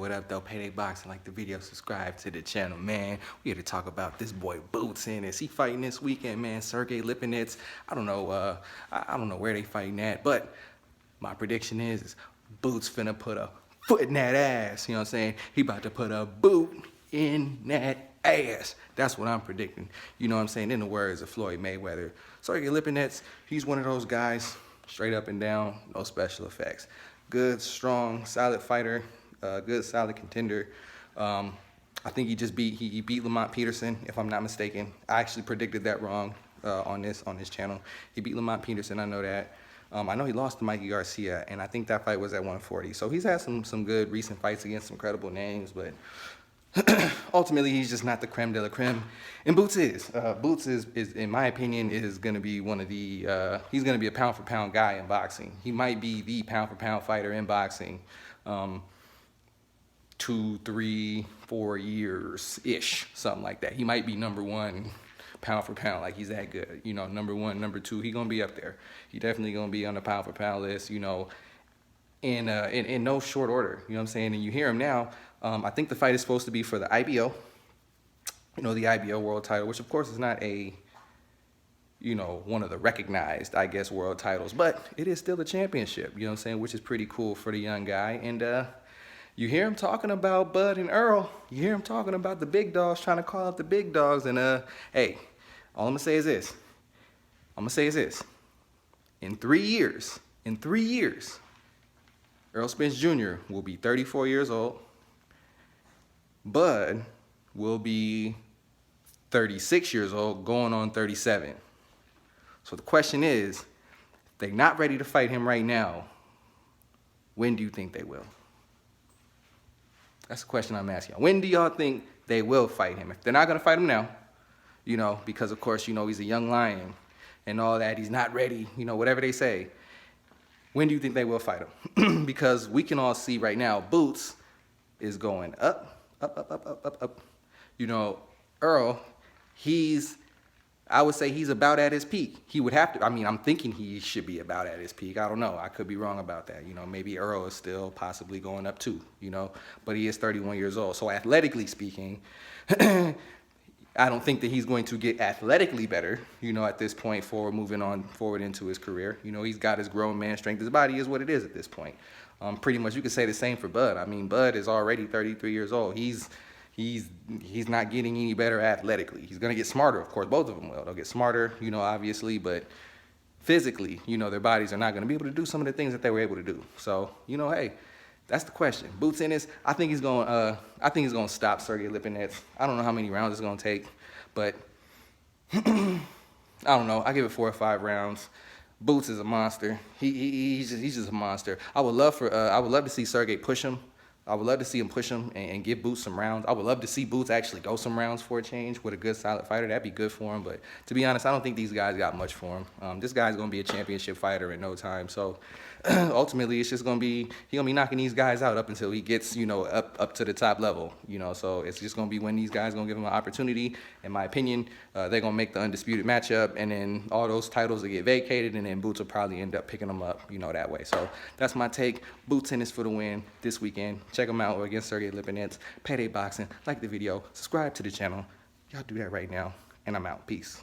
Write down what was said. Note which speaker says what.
Speaker 1: what up though? Payday Boxing, like the video, subscribe to the channel, man. We here to talk about this boy Boots Ennis. He fighting this weekend, man. Sergey Lipinets. I don't know where they fighting at, but my prediction is Boots finna put a foot in that ass. You know what I'm saying? He about to put a boot in that ass. That's what I'm predicting. You know what I'm saying? In the words of Floyd Mayweather, Sergey Lipinets, he's one of those guys, straight up and down, no special effects. Good, strong, solid fighter, good, solid contender. I think he beat Lamont Peterson, if I'm not mistaken. I actually predicted that wrong on this channel. He beat Lamont Peterson, I know that. I know he lost to Mikey Garcia, and I think that fight was at 140. So he's had some good recent fights against some credible names, but ultimately he's just not the creme de la creme. And Boots is. Boots is in my opinion, is going to be one of the, he's going to be a pound for pound guy in boxing. He might be the pound for pound fighter in boxing. 2, 3, 4 years-ish, something like that. He might be number one pound for pound, like he's that good. You know, number one, number two, he gonna be up there. He definitely gonna be on the pound for pound list, you know, in no short order. You know what I'm saying? And you hear him now. I think the fight is supposed to be for the IBO, you know, the IBO world title, which of course is not a, you know, one of the recognized, I guess, world titles, but it is still a championship, you know what I'm saying, which is pretty cool for the young guy. And you hear him talking about Bud and Earl. You hear him talking about the big dogs, trying to call up the big dogs. And hey, all I'm gonna say is this. In 3 years, Earl Spence Jr. will be 34 years old. Bud will be 36 years old, going on 37. So the question is, if they're not ready to fight him right now, when do you think they will? That's the question I'm asking y'all. When do y'all think they will fight him? If they're not going to fight him now, you know, because of course, you know, he's a young lion and all that, he's not ready, you know, whatever they say. When do you think they will fight him? Because we can all see right now, Boots is going up. You know, Earl, I would say he's about at his peak. He would have to, I mean, I'm thinking he should be about at his peak. I don't know. I could be wrong about that. You know, maybe Earl is still possibly going up too, you know, but he is 31 years old. So athletically speaking, I don't think that he's going to get athletically better, you know, at this point moving on forward into his career. You know, he's got his grown man strength. His body is what it is at this point. Pretty much you could say the same for Bud. I mean, Bud is already 33 years old. He's not getting any better athletically. He's going to get smarter, of course. Both of them will. They'll get smarter, you know, obviously, but physically, you know, their bodies are not going to be able to do some of the things that they were able to do. So, you know, hey, that's the question. Boots Ennis, I think he's going to stop Sergey Lipinets. I don't know how many rounds it's going to take, but I don't know. I give it 4 or 5 rounds. Boots is a monster. He's just a monster. I would love to see Sergey push him. I would love to see him push him and give Boots some rounds. I would love to see Boots actually go some rounds for a change with a good, solid fighter. That'd be good for him. But to be honest, I don't think these guys got much for him. This guy's going to be a championship fighter in no time. So ultimately, it's just going to be, he's going to be knocking these guys out up until he gets, you know, up to the top level. You know, so it's just going to be when these guys going to give him an opportunity. In my opinion, they're going to make the undisputed matchup, and then all those titles will get vacated, and then Boots will probably end up picking them up, you know, that way. So that's my take. Boots Ennis for the win this weekend. Check him out against Sergey Lipinets. Payday Boxing. Like the video. Subscribe to the channel. Y'all do that right now. And I'm out. Peace.